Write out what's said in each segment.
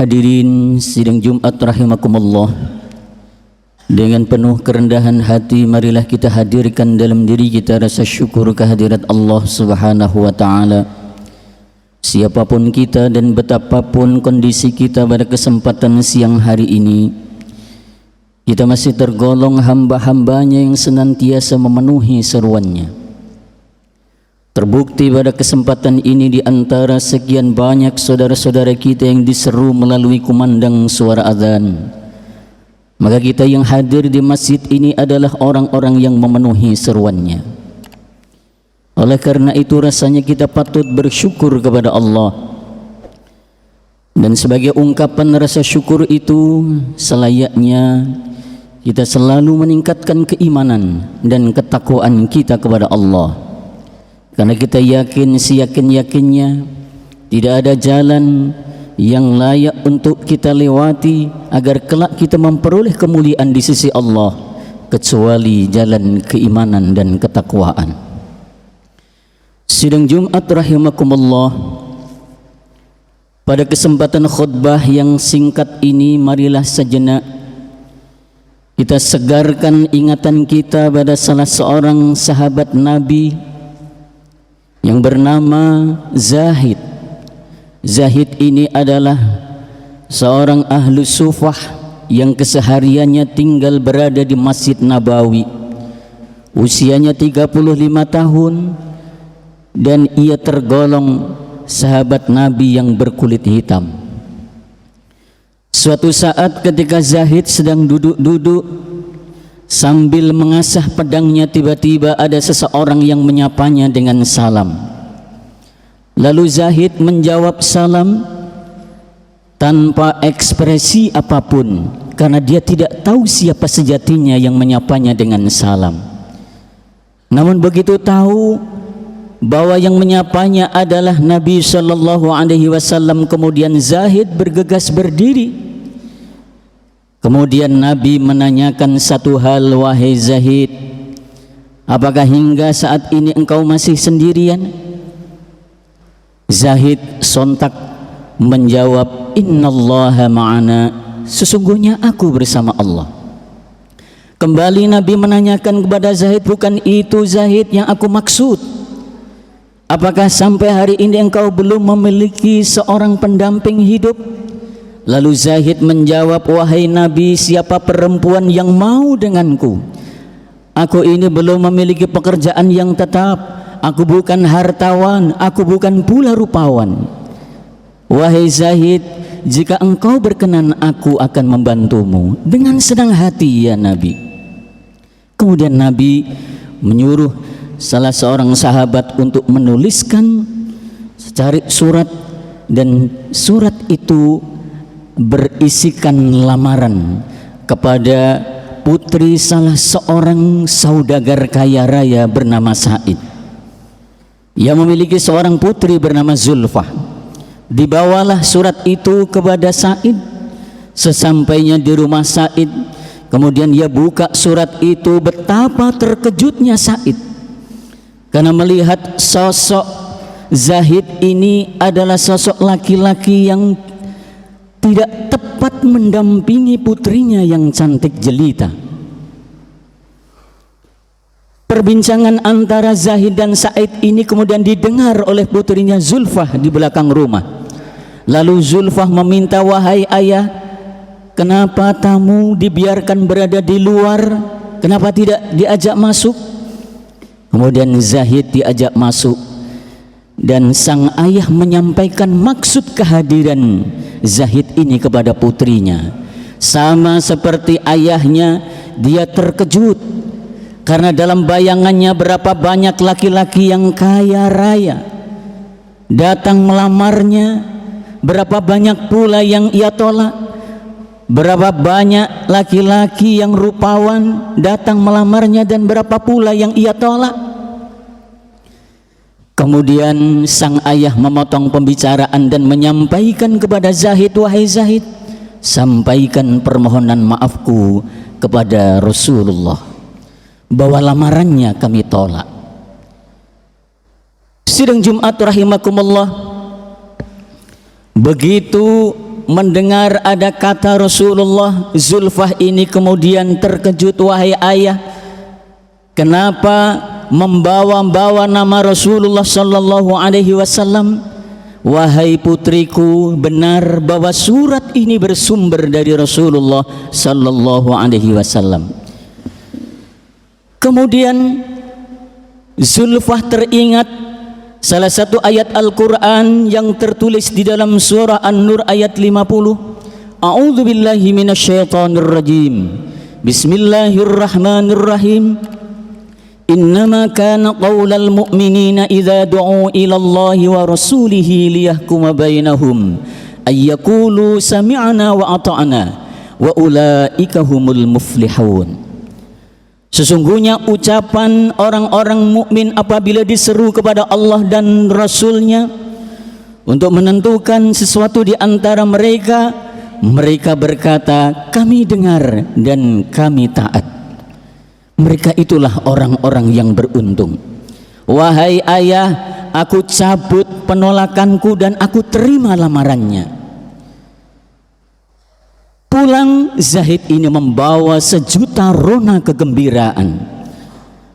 Hadirin sidang Jumat rahimakumullah, dengan penuh kerendahan hati marilah kita hadirkan dalam diri kita rasa syukur kehadirat Allah Subhanahu wa taala. Siapapun kita dan betapapun kondisi kita pada kesempatan siang hari ini, kita masih tergolong hamba-hambanya yang senantiasa memenuhi seruannya. Terbukti pada kesempatan ini di antara sekian banyak saudara-saudara kita yang diseru melalui kumandang suara azan, maka kita yang hadir di masjid ini adalah orang-orang yang memenuhi seruannya. Oleh karena itu rasanya kita patut bersyukur kepada Allah. Dan sebagai ungkapan rasa syukur itu, selayaknya kita selalu meningkatkan keimanan dan ketakwaan kita kepada Allah. Karena kita yakin, seyakin-yakinnya tidak ada jalan yang layak untuk kita lewati agar kelak kita memperoleh kemuliaan di sisi Allah kecuali jalan keimanan dan ketakwaan. Sidang Jumat rahimakumullah, pada kesempatan khutbah yang singkat ini marilah sejenak kita segarkan ingatan kita pada salah seorang sahabat Nabi yang bernama Zahid. Zahid ini adalah seorang ahlu sufah yang kesehariannya tinggal berada di Masjid Nabawi. Usianya 35 tahun dan ia tergolong sahabat Nabi yang berkulit hitam. Suatu saat ketika Zahid sedang duduk-duduk sambil mengasah pedangnya, tiba-tiba ada seseorang yang menyapanya dengan salam. Lalu Zahid menjawab salam tanpa ekspresi apapun, karena dia tidak tahu siapa sejatinya yang menyapanya dengan salam. Namun begitu tahu bahwa yang menyapanya adalah Nabi Shallallahu Alaihi Wasallam, kemudian Zahid bergegas berdiri. Kemudian Nabi menanyakan satu hal, wahai Zahid, apakah hingga saat ini engkau masih sendirian? Zahid sontak menjawab, innallaha ma'ana, sesungguhnya aku bersama Allah. Kembali Nabi menanyakan kepada Zahid, bukan itu Zahid yang aku maksud. Apakah sampai hari ini engkau belum memiliki seorang pendamping hidup? Lalu Zahid menjawab, wahai Nabi, siapa perempuan yang mau denganku? Aku ini belum memiliki pekerjaan yang tetap, aku bukan hartawan, aku bukan pula rupawan. Wahai Zahid, jika engkau berkenan aku akan membantumu dengan senang hati ya Nabi. Kemudian Nabi menyuruh salah seorang sahabat untuk menuliskan secari surat, dan surat itu berisikan lamaran kepada putri salah seorang saudagar kaya raya bernama Said. Ia memiliki seorang putri bernama Zulfah. Dibawalah surat itu kepada Said. Sesampainya di rumah Said, kemudian ia buka surat itu. Betapa terkejutnya Said karena melihat sosok Zahid ini adalah sosok laki-laki yang tidak tepat mendampingi putrinya yang cantik jelita. Perbincangan antara Zahid dan Said ini kemudian didengar oleh putrinya Zulfah di belakang rumah. Lalu Zulfah meminta, wahai ayah, kenapa tamu dibiarkan berada di luar? Kenapa tidak diajak masuk? Kemudian Zahid diajak masuk, dan sang ayah menyampaikan maksud kehadiran Zahid ini kepada putrinya. Sama seperti ayahnya, dia terkejut karena dalam bayangannya berapa banyak laki-laki yang kaya raya datang melamarnya, berapa banyak pula yang ia tolak, berapa banyak laki-laki yang rupawan datang melamarnya dan berapa pula yang ia tolak. Kemudian sang ayah memotong pembicaraan dan menyampaikan kepada Zahid, wahai Zahid, sampaikan permohonan maafku kepada Rasulullah bahwa lamarannya kami tolak. Sidang Jumat rahimakumullah, begitu mendengar ada kata Rasulullah, Zulfah ini kemudian terkejut, wahai ayah, kenapa membawa-bawa nama Rasulullah sallallahu alaihi wasallam? Wahai putriku, benar bahwa surat ini bersumber dari Rasulullah sallallahu alaihi wasallam. Kemudian Zulfah teringat salah satu ayat Al-Quran yang tertulis di dalam surah An-Nur ayat 50. A'udzu billahi minasyaitonir rajim. Bismillahirrahmanirrahim. Innama kana qaulal mu'minina idza du'u ila Allahi wa rasulihi liyahkuma bainahum ay yaqulu sami'na wa ata'na wa ulaika humul muflihun. Sesungguhnya ucapan orang-orang mukmin apabila diseru kepada Allah dan Rasul-Nya untuk menentukan sesuatu di antara mereka, mereka berkata, kami dengar dan kami taat. Mereka itulah orang-orang yang beruntung. Wahai ayah, aku cabut penolakanku dan aku terima lamarannya. Pulang Zahid ini membawa sejuta rona kegembiraan,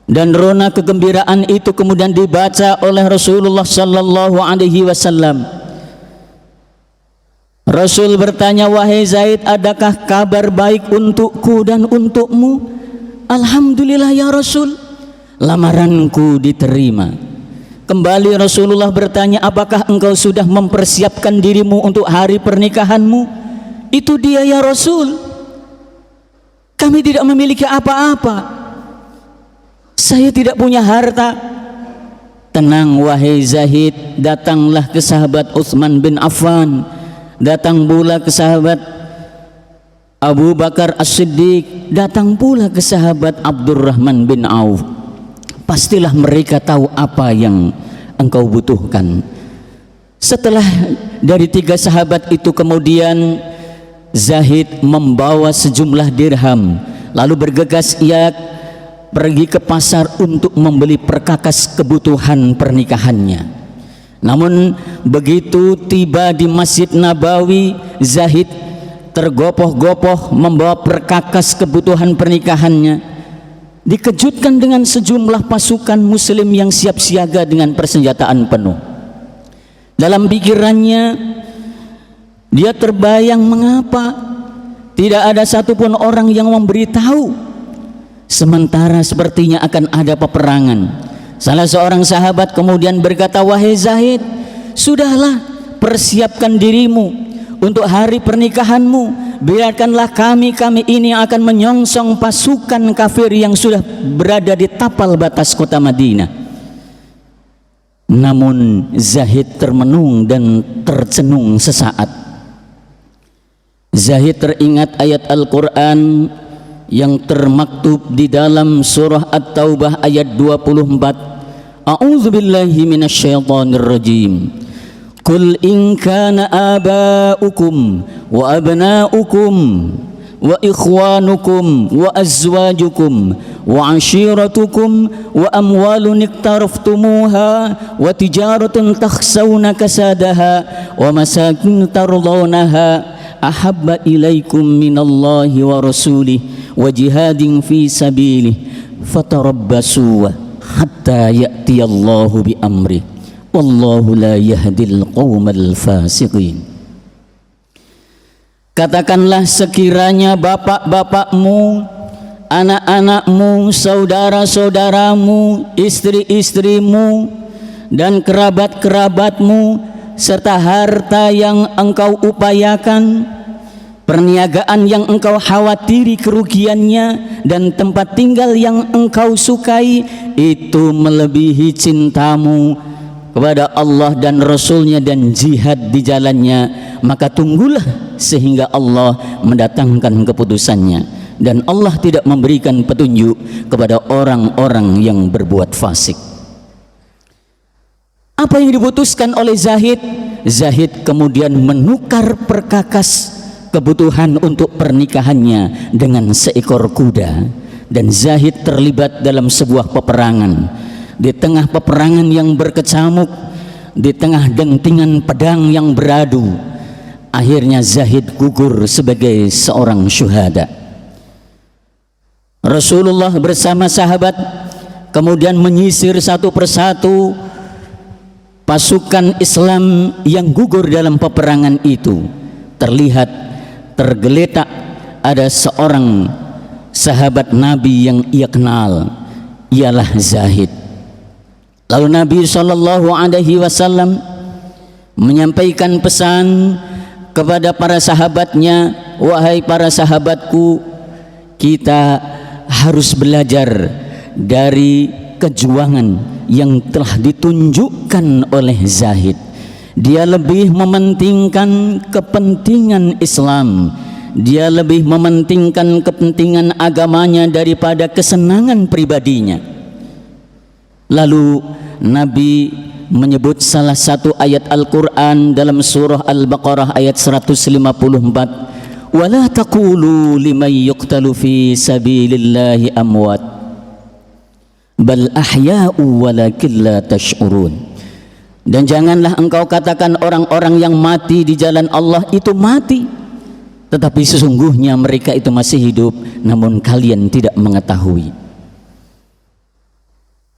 dan rona kegembiraan itu kemudian dibaca oleh Rasulullah sallallahu alaihi wasallam. Rasul bertanya, wahai Zaid, adakah kabar baik untukku dan untukmu? Alhamdulillah ya Rasul, lamaranku diterima. Kembali Rasulullah bertanya, apakah engkau sudah mempersiapkan dirimu untuk hari pernikahanmu? Itu dia ya Rasul, kami tidak memiliki apa-apa, saya tidak punya harta. Tenang wahai Zahid, datanglah ke sahabat Utsman bin Affan, datang pula ke sahabat Abu Bakar As-Siddiq, datang pula ke sahabat Abdurrahman bin Auf. Pastilah mereka tahu apa yang engkau butuhkan. Setelah dari tiga sahabat itu kemudian Zahid membawa sejumlah dirham, lalu bergegas ia pergi ke pasar untuk membeli perkakas kebutuhan pernikahannya. Namun begitu tiba di Masjid Nabawi, Zahid tergopoh-gopoh membawa perkakas kebutuhan pernikahannya, dikejutkan dengan sejumlah pasukan muslim yang siap siaga dengan persenjataan penuh. Dalam pikirannya dia terbayang, mengapa tidak ada satupun orang yang memberitahu, sementara sepertinya akan ada peperangan. Salah seorang sahabat kemudian berkata, wahai Zahid, sudahlah, persiapkan dirimu untuk hari pernikahanmu. Biarkanlah kami ini akan menyongsong pasukan kafir yang sudah berada di tapal batas kota Madinah. Namun Zahid termenung dan tercenung sesaat. Zahid teringat ayat Al-Quran yang termaktub di dalam surah At-Taubah ayat 24. A'udzu billahi minasyaitonir rajim. Qul in kana aba'ukum wa abna'ukum wa ikhwanukum wa azwajukum wa ashiratukum wa amwalun iktaraftumuha wa tijaratun takhsawna kasadaha wa masakin tardawnaha ahabba ilaikum minallahi wa rasulih wa jihadin fi sabilih fatarabbasu hatta ya'tiyallahu bi amri wallahu la yahdil qaumal fasiqin. Katakanlah, sekiranya bapak-bapakmu, anak-anakmu, saudara-saudaramu, istri-istrimu dan kerabat-kerabatmu serta harta yang engkau upayakan, perniagaan yang engkau khawatiri kerugiannya, dan tempat tinggal yang engkau sukai, itu melebihi cintamu kepada Allah dan Rasulnya dan jihad di jalannya, maka tunggulah sehingga Allah mendatangkan keputusannya, dan Allah tidak memberikan petunjuk kepada orang-orang yang berbuat fasik. Apa yang diputuskan oleh Zahid? Zahid kemudian menukar perkakas kebutuhan untuk pernikahannya dengan seekor kuda, dan Zahid terlibat dalam sebuah peperangan. Di tengah peperangan yang berkecamuk, di tengah dentingan pedang yang beradu, akhirnya Zahid gugur sebagai seorang syuhada. Rasulullah bersama sahabat kemudian menyisir satu persatu pasukan Islam yang gugur dalam peperangan itu. Terlihat tergeletak ada seorang sahabat Nabi yang ia kenal, ialah Zahid. Lalu Nabi SAW menyampaikan pesan kepada para sahabatnya, wahai para sahabatku, kita harus belajar dari kejuangan yang telah ditunjukkan oleh Zahid. Dia lebih mementingkan kepentingan Islam, dia lebih mementingkan kepentingan agamanya daripada kesenangan pribadinya. Lalu Nabi menyebut salah satu ayat Al-Quran dalam surah Al-Baqarah ayat 154, wala taqulu liman yuqtalu fi sabilillahi amwat bal ahya'u walakin la tash'urun. Dan janganlah engkau katakan orang-orang yang mati di jalan Allah itu mati, tetapi sesungguhnya mereka itu masih hidup, namun kalian tidak mengetahui.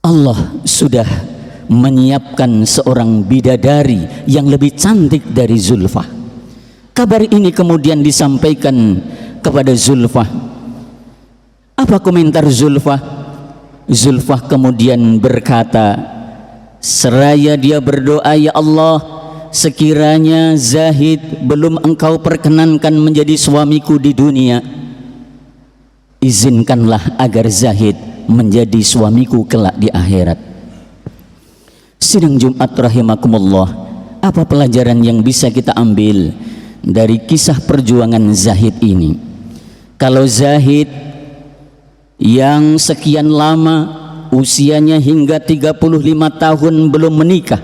Allah sudah menyiapkan seorang bidadari yang lebih cantik dari Zulfah. Kabar ini kemudian disampaikan kepada Zulfah. Apa komentar Zulfah? Zulfah kemudian berkata, seraya dia berdoa, ya Allah, sekiranya Zahid belum engkau perkenankan menjadi suamiku di dunia, izinkanlah agar Zahid menjadi suamiku kelak di akhirat. Sidang Jumat rahimakumullah, apa pelajaran yang bisa kita ambil dari kisah perjuangan Zahid ini? Kalau Zahid yang sekian lama usianya hingga 35 tahun belum menikah,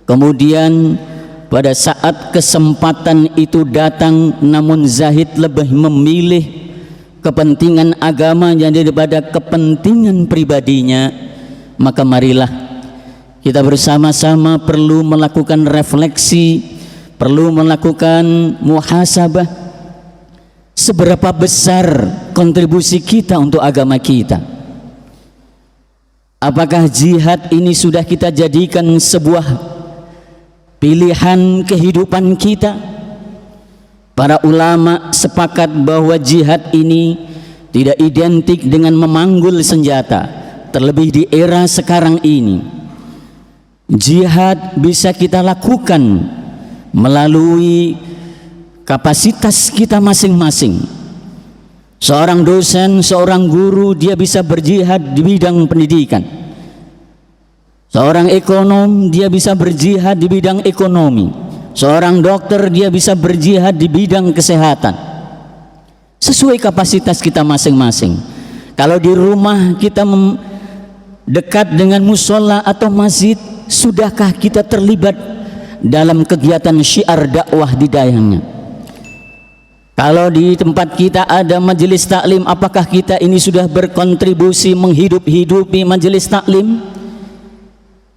kemudian pada saat kesempatan itu datang, namun Zahid lebih memilih kepentingan agamanya daripada kepentingan pribadinya, maka marilah kita bersama-sama perlu melakukan refleksi, perlu melakukan muhasabah, seberapa besar kontribusi kita untuk agama kita. Apakah jihad ini sudah kita jadikan sebuah pilihan kehidupan kita? Para ulama sepakat bahwa jihad ini tidak identik dengan memanggul senjata, terlebih di era sekarang ini. Jihad bisa kita lakukan melalui kapasitas kita masing-masing. Seorang dosen, seorang guru, dia bisa berjihad di bidang pendidikan. Seorang ekonom, dia bisa berjihad di bidang ekonomi. Seorang dokter, dia bisa berjihad di bidang kesehatan. Sesuai kapasitas kita masing-masing. Kalau di rumah kita dekat dengan musola atau masjid, sudahkah kita terlibat dalam kegiatan syiar dakwah di daerahnya? Kalau di tempat kita ada majelis taklim, apakah kita ini sudah berkontribusi menghidup-hidupi majelis taklim?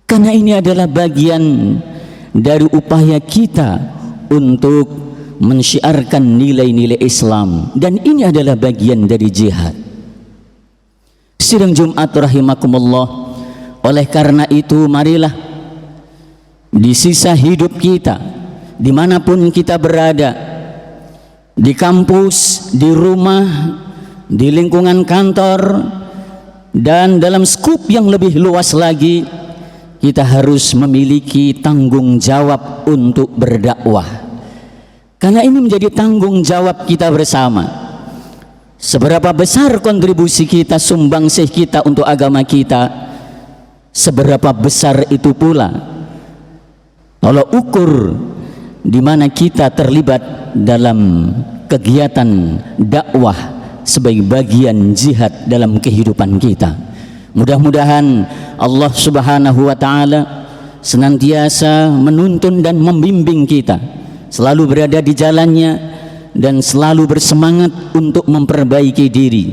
Karena ini adalah bagian dari upaya kita untuk mensyiarkan nilai-nilai Islam, dan ini adalah bagian dari jihad. Sidang Jumat rahimakumullah, oleh karena itu marilah di sisa hidup kita, dimanapun kita berada, di kampus, di rumah, di lingkungan kantor, dan dalam skup yang lebih luas lagi, kita harus memiliki tanggung jawab untuk berdakwah. Karena ini menjadi tanggung jawab kita bersama. Seberapa besar kontribusi kita, sumbangsih kita untuk agama kita, seberapa besar itu pula tolak ukur di mana kita terlibat dalam kegiatan dakwah sebagai bagian jihad dalam kehidupan kita. Mudah-mudahan Allah Subhanahu wa ta'ala senantiasa menuntun dan membimbing kita, selalu berada di jalannya, dan selalu bersemangat untuk memperbaiki diri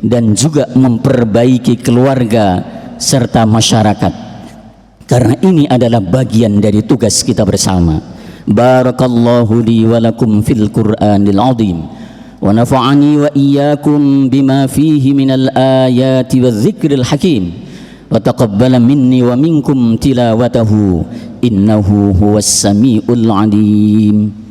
dan juga memperbaiki keluarga serta masyarakat. Karena ini adalah bagian dari tugas kita bersama. Barakallahu li wa lakum fil Qur'anil azim wa nafa'ani wa iyyakum bima fihi minal ayati wadh-dhikril hakim wa taqabbala minni wa minkum tilawatahu innahu huwas samiul alim.